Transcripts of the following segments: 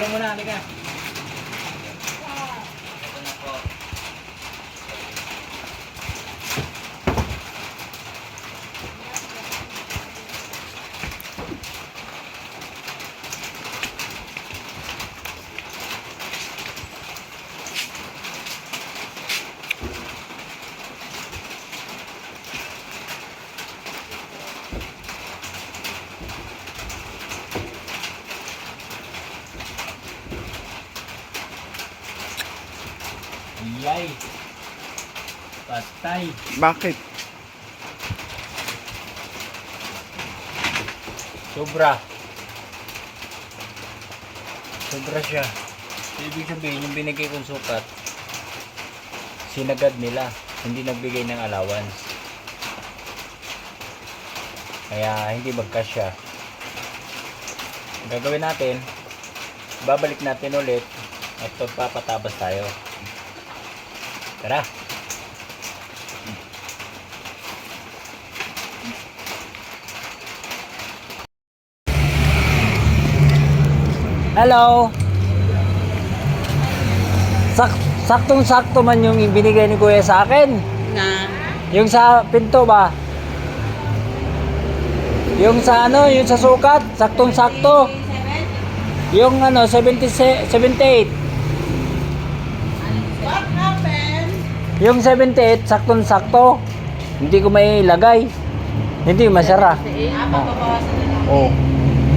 Tulong mo na, halika. Iyay. Patay. Bakit? Sobra. Sobra siya. Ibig sabihin, yung binigay kong sukat, sinagad nila. Hindi nagbigay ng allowance. Kaya hindi magkasya. Ang gagawin natin, babalik natin ulit at papatabas tayo. Tara. Hello. Saktong-sakto man yung binigay ni Kuya sa akin. Na? Yung sa pinto ba? Yung sa ano, yung sa sukat, saktong-sakto. Yung ano, 78. Yung 78, saktong-sakto. Hindi ko may ilagay. Hindi masara. Oh.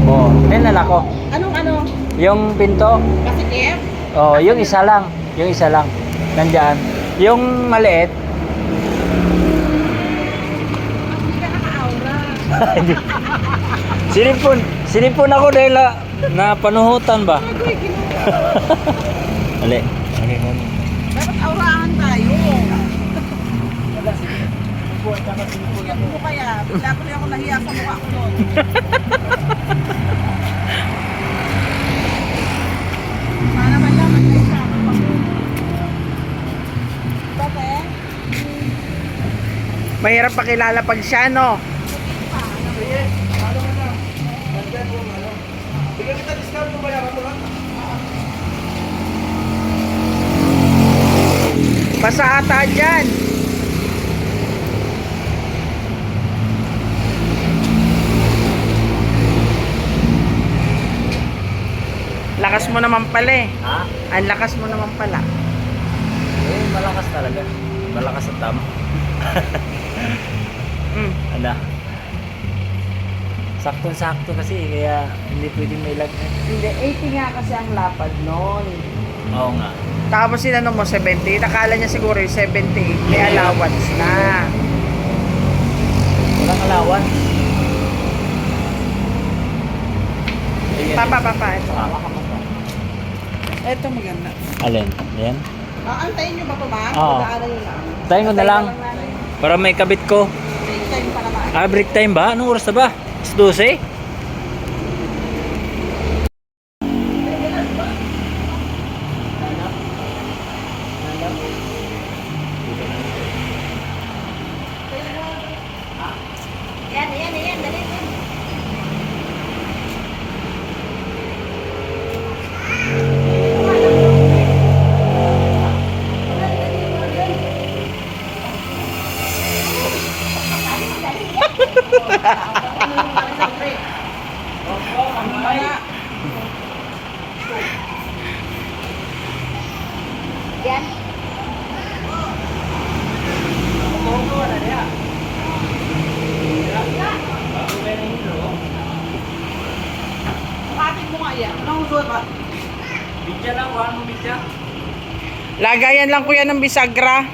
Oh, tinala ko. Anong ano? Yung pinto. Pasikip? Oh, yung isa lang. Yung isa lang. Nandiyan. Yung maliit. Hindi ka nakaka-aura. Sinipon ako dahil na panuhutan ba? Ali. Okay, Dapat aurahan tayo. Sige po kaya. Bigla ko lang ako nahiya sa mukha ko nun. Sana man lang magkaya sa akin pa po. Bakit? Mahirap pakilala pag siya, no? Bigyan kita discount mo, bayaran mo lang. Basa ata dyan. Lakas mo naman pala eh. Ha? Ang lakas mo naman pala. Eh, malakas talaga. Malakas ang tama. Ano? Saktong-sakto kasi kaya hindi pwedeng may lagay. Hindi, 80 nga kasi ang lapad nun. Oo nga. Tapos sinano mo 70, nakala niya siguro yung 78, may allowance na. Walang alawan. Papa, ito. Ah. Ito maganda. Alin? Ayan. Antayin nyo ba pa ba? Oo. Daanan nyo lang. Tayo mo na lang. Para may kabit ko. Break time pa naman. Ah, break time ba? Anong oras na ba? 12? Yan, dali. Yan. Kapatid mo nga yan. Anong usual ba? Bidya lang, kuhaan mo bidya. Lagayan lang ko yan ng bisagra.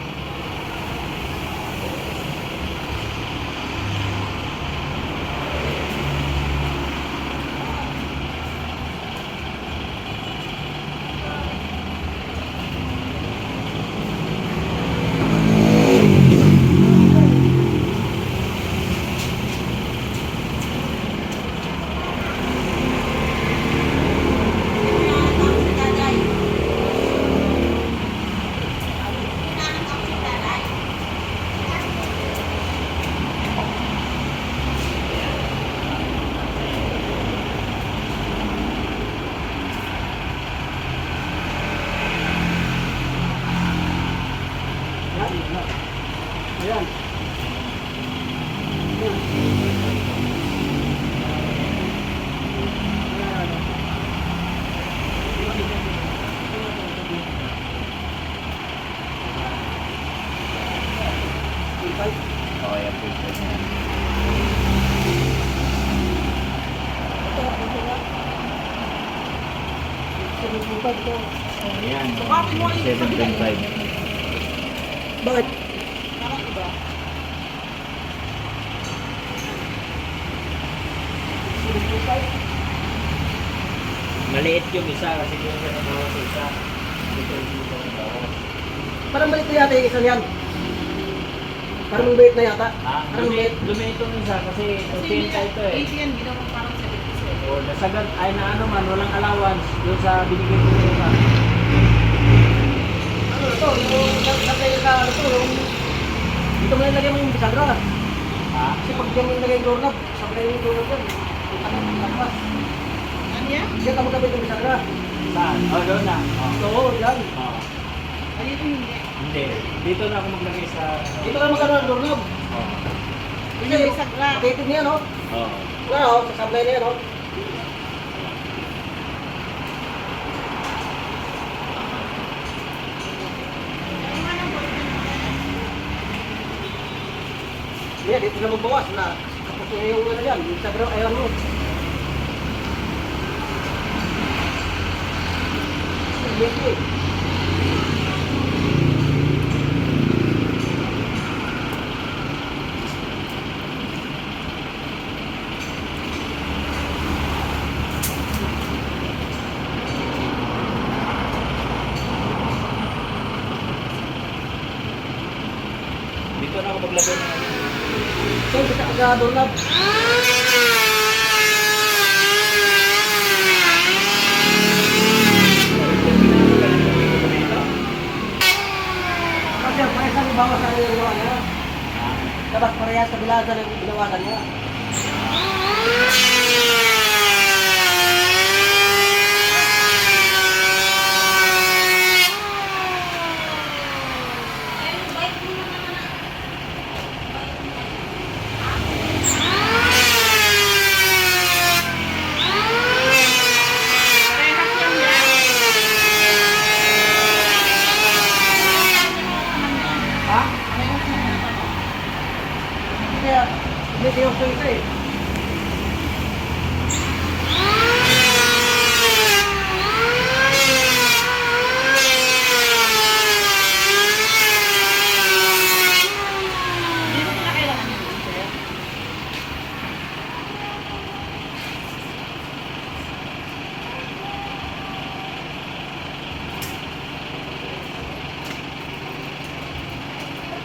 Ayan, 7.5. Bakit? Maliit yung isa kasi yung isa nagawa sa isa. Ito yung isa nagawa. Parang balik na yata yung isa niyan. Parang mabait na yata. Parang mabait. Lumiit yung isa kasi 80 ito eh. 80 yan, ginawa parang 77. O, nasagan, ay na ano man, walang allowance doon sa binigay ko ng iba. Ano na to? Yung sablay ka, ano to? Yung... Dito mo nilagay mo yung bisagra. Ha? Kasi pag diyan mo nilagay yung doorknob, sablay yung doorknob yan. Yung tapat, tapat. Ano yan? Diyan ka magkabit yung bisagra. Saan? O, doon na. O. Oo, yan. O. Ay, dito hindi. Hindi. Dito na ako maglagay sa... Dito ka magkano ng doorknob. O. Yun yung bisagra. Updated niya, no? O. Wala, oh. Sa sablay na yan, no? Yan, dito na magbawas na. Tapos na yung ano yan. Yung sabi ng ayaw mo. Sige. Dito na ako maglagay ng ano. So, bisa ka sa doorknob. Kasi parehas ang bawasan niya yung ginawa niya. Dapat parehas sa bilasan ang binawasan niya. Parehas yan yan. Ha? Kaya, hindi kayo sa isa eh. Hindi mo na kailangan yun, sir.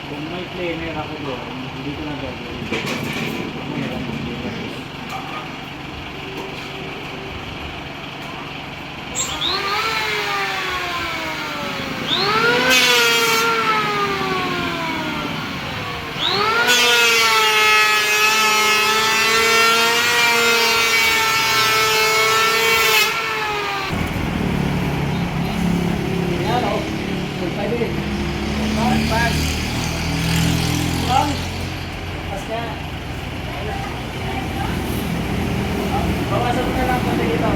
Kung may planner ako doon, hindi ko na gagawin. Meron ng planner. Yan o. 5 minutes. Pag! Lang. Basta! Bawasan mo na lang kung dito.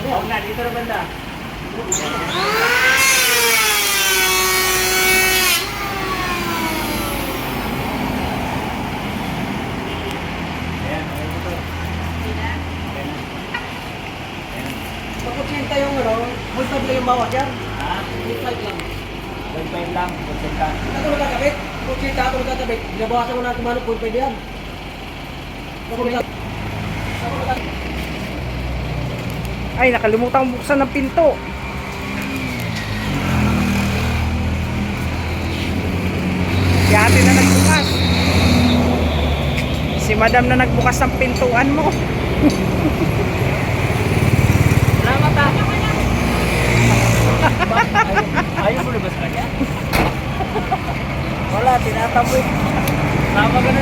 Huwag na, dito na banda. Ayan, okay ito. Hindi na. Okay na. Ayan. Pagkutsinta yung ano, full tab lang yung bawat yan. Ha? Full tab lang. 1.5 lang, 1.5 lang. Ito magkakabit. Kutsinta ako magkakabit. Binabawasan mo natin mano, full 5 yan. Ako magkakabit. Ako magkakabit. Ay, nakalimutan buksan ng pinto. Si ate na nagbukas. Si madam na nagbukas ng pintuan mo. Salamat ha! Ayaw mo libas ka niya? Wala, tinataboy. Tama ka na.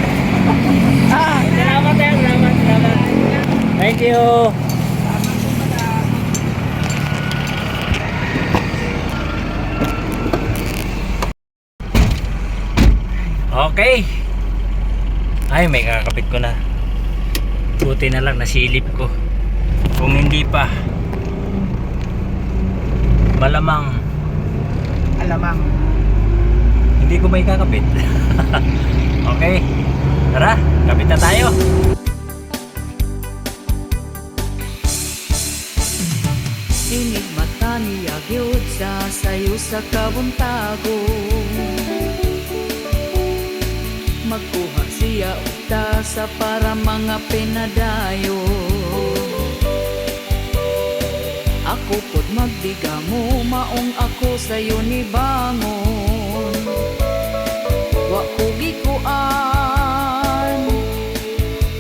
Salamat yan, salamat. Thank you. Okay. Ay, may kakapit ko na. Buti na lang nasilip ko. Kung hindi pa, malamang Alamang. hindi ko may kakapit. Okay. Tara, kapit na tayo. Inig mata niya gyud sa sayo sa kabuntago. Magkuha siya og tasa para mga pinadayo. Ako pod magdigamo, maong ako sayo ni bangon. Wa ko gikuan,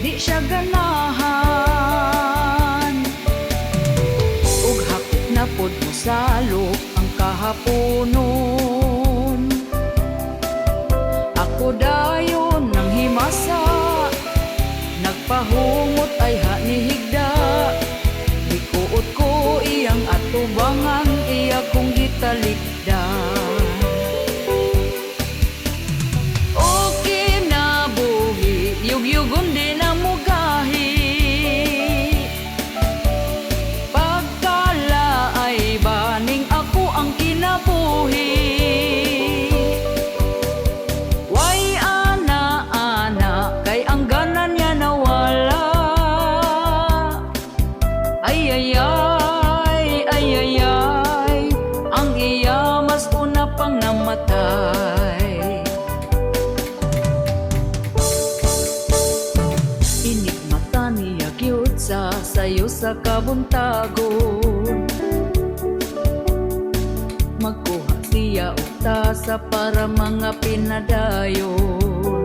di siya ganahan. Ug hapit na pod mo salok ang kahaponon. Ako dayon nang himasa, nagpahumot ay hanihigda. Ikuot ko iyang atubangan, iya kong gitalikdan. Okay na buhi, yugyugon din ang mugahi. Pagkala ay baning ako ang kinabuhi. Way ana-ana, kay ang ganan niya nawala. Ay ay ay, ay ay ay, ang iya mas una pang namatay. Inig mata niya gyud sa sayo sa kabuntagon. Magkuha siya og tasa para mga pinadayon.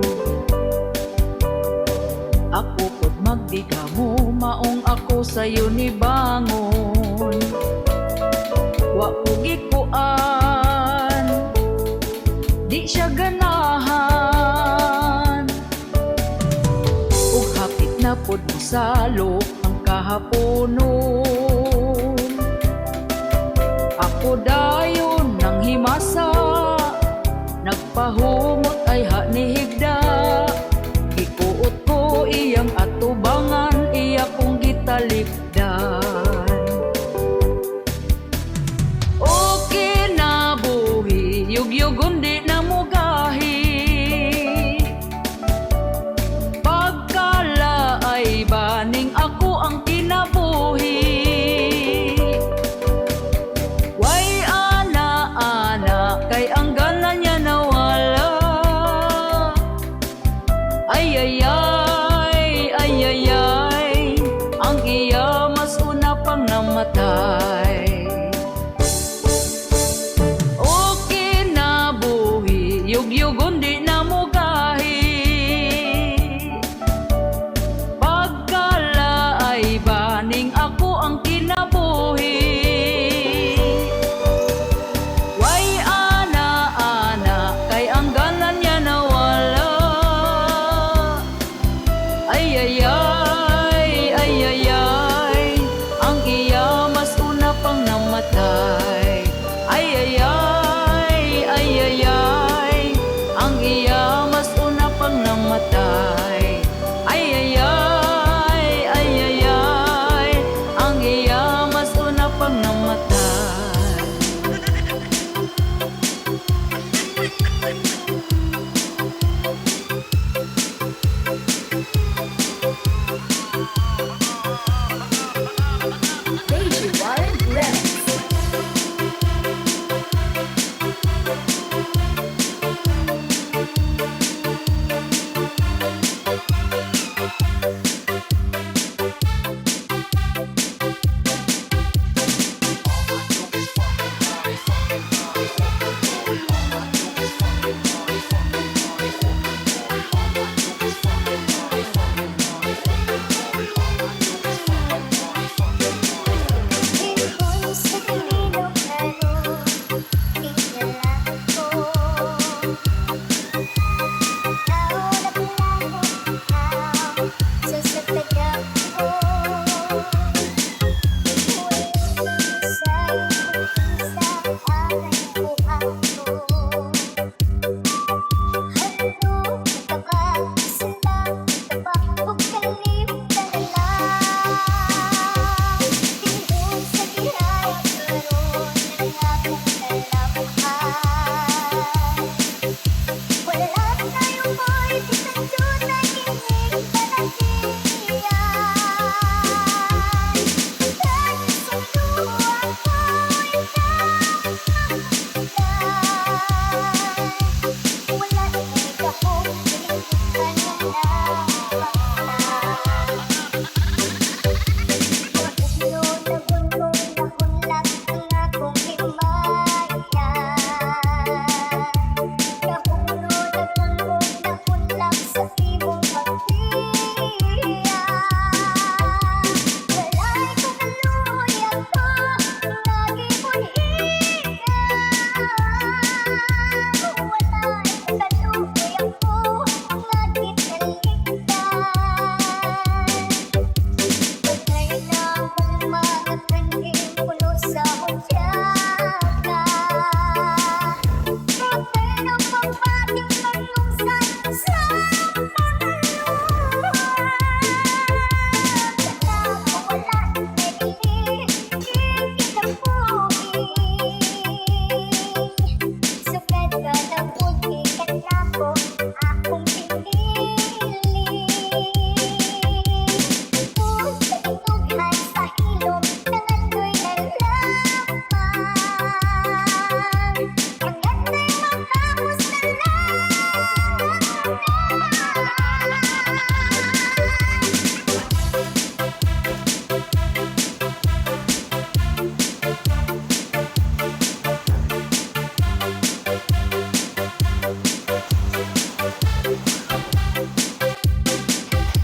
Ako pod magdigamo, maong ako sayo ni bangon. Wa ko gikuan, di siya ganahan. Ug hapit na pod mo salok ang kahaponon. Ako dayon nang himasa, nagpahumot ay hanihigda. Gikuot ko iyang atubangan, iya kong gitalikdan. Okay na buhi, yugyugon di na mugahi. Pagkala ay baning ako ang kinabuhi. Way ana-ana, kay ang ganan niya nawala. Ay ay ay, ay ay ay, ang iya mas una pang namatay. Okay na buhi, yugyugon di na mugahi. Pagkala ay baning ako ang kinabuhi. Way ana-ana, kay ang ganan niya nawala. Ay ay ay, ay ay ay, ang iya mas una pang namatay. Ay ay ay, ay ay ay, ang iya mas una pang namatay. Ay ay ay, ay ay ay, ang iya mas una pang namatay.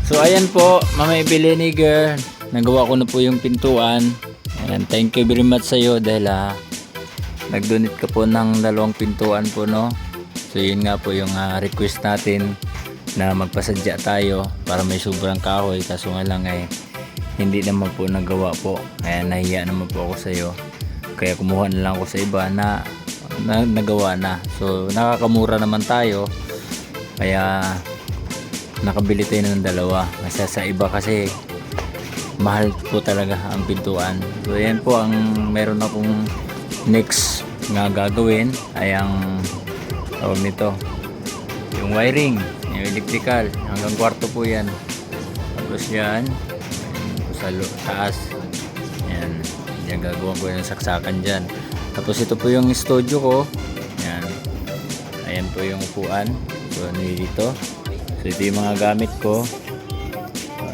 So ayan po, Mama Eveleniger, nagawa ko na po yung pintuan. Ayan, thank you very much sa iyo dahil nag-donate ka po ng 2 pintuan po, no. So yun nga po yung request natin na magpasadya tayo para may sobrang kahoy, kaso nga lang hindi naman po nagawa po. Kaya nahiya naman po ako sa iyo. Kaya kumuha na lang ako sa iba na nagawa na. So nakakamura naman tayo. Kaya nakabili tayo ng 2 kasi sa iba kasi mahal po talaga ang pintuan. So yan po ang meron akong next nga gagawin ay ang tawag nito, yung wiring, yung electrical, hanggang kwarto po yan. Tapos yan sa taas yan, yan gagawin ko yung saksakan dyan. Tapos ito po yung studio ko yan, ayan po yung upuan. So dito, so ito yung mga gamit ko.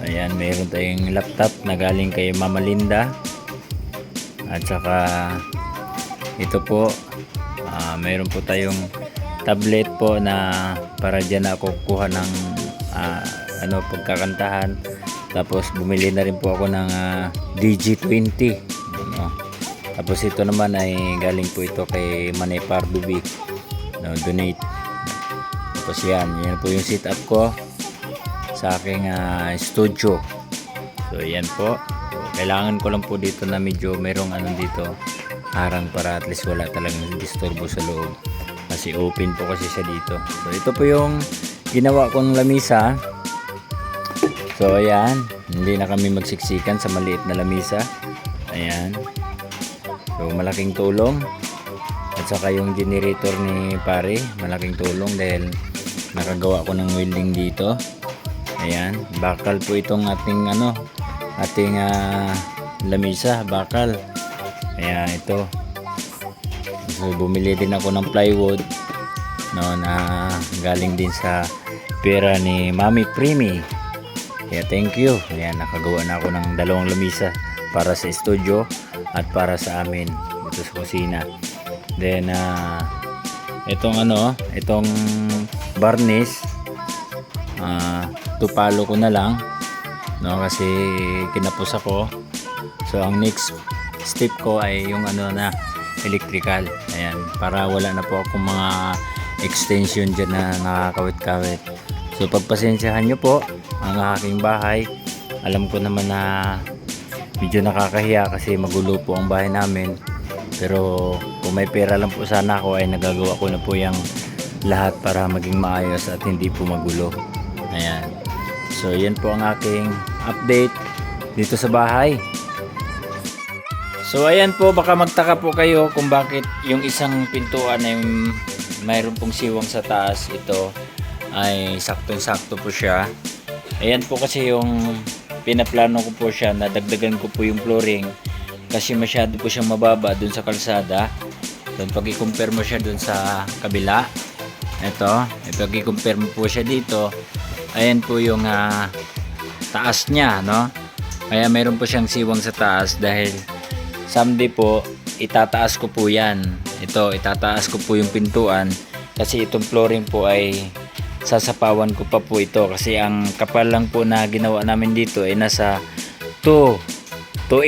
Ayan, mayroon tayong laptop na galing kay Mama Linda. At saka ito po, mayroon po tayong tablet po na para dyan ako kuha ng pagkakantahan. Tapos bumili na rin po ako ng DG20. Tapos ito naman ay galing po ito kay Manay Pardubi. Donate. Tapos yan po yung setup ko sa aking studio. So yan po. So, kailangan ko lang po dito na medyo merong dito harang para at least wala talagang disturbo sa loob. Kasi open po kasi siya dito. So ito po yung ginawa kong lamisa. So ayan, hindi na kami magsiksikan sa maliit na lamisa. Ayan. So malaking tulong. At saka yung generator ni pare, malaking tulong dahil nakagawa ko ng welding dito. Ayan, bakal po itong ating lamisa, bakal. Ayan, ito. So bumili din ako ng plywood na galing din sa pera ni Mami Primi. Kaya thank you. Ayan, nakagawa na ako ng 2 lamisa para sa studio at para sa amin dito sa kusina. Then itong varnish, tupalo ko na lang, no, kasi kinapos ako. So ang next step ko ay yung electrical. Ayan, para wala na po akong mga extension dyan na nakakawit-kawit. So pagpasensyahan nyo po ang aking bahay. Alam ko naman na medyo nakakahiya kasi magulo po ang bahay namin. Pero kung may pera lang po sana ako ay nagagawa ko na po yung lahat para maging maayos at hindi po magulo. Ayan. So yan po ang aking update dito sa bahay. So ayan po, baka magtaka po kayo kung bakit yung isang pintuan ay mayroon pong siwang sa taas. Ito ay saktong-sakto po siya. Ayan po kasi yung pinaplano ko po siya na dagdagan ko po yung flooring kasi masyado po siyang mababa dun sa kalsada. Doon pag i-compare mo siya dun sa kabila, ito pag i-compare mo po siya dito, ayan po yung taas niya, no? Kaya mayroon po siyang siwang sa taas dahil someday po itataas ko po yan. Ito, itataas ko po yung pintuan kasi itong flooring po ay sasapawan ko pa po ito kasi ang kapal lang po na ginawa namin dito ay nasa 2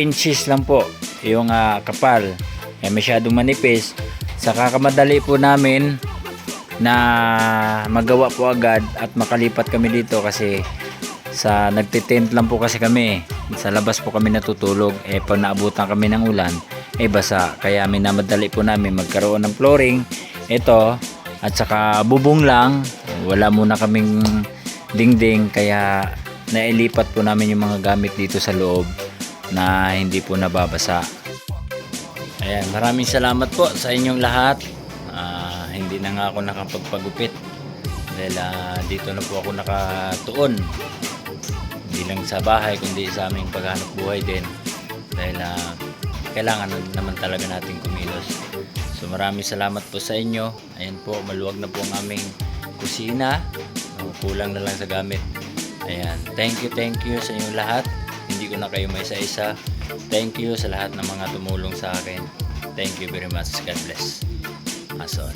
inches lang po yung kapal. Ay masyadong manipis. Sa kakamadali po namin na magawa po agad at makalipat kami dito kasi sa nagtitent lang po kasi kami. Sa labas po kami natutulog. Pag naabutan kami ng ulan, basa. Kaya minamadali po namin magkaroon ng flooring. Ito, at saka bubong lang. Wala muna kaming dingding. Kaya nailipat po namin yung mga gamit dito sa loob na hindi po nababasa. Ayan, maraming salamat po sa inyong lahat. Hindi na nga ako nakapagpagupit dahil dito na po ako nakatuon. Hindi lang sa bahay kundi sa aming paghanap buhay din dahil kailangan naman talaga natin kumilos. So maraming salamat po sa inyo. Ayan po, maluwag na po ang aming kusina. Kulang na lang sa gamit. Ayan, thank you sa inyong lahat. Hindi ko na kayo may isa-isa. Thank you sa lahat ng mga tumulong sa akin. Thank you very much. God bless. Ason.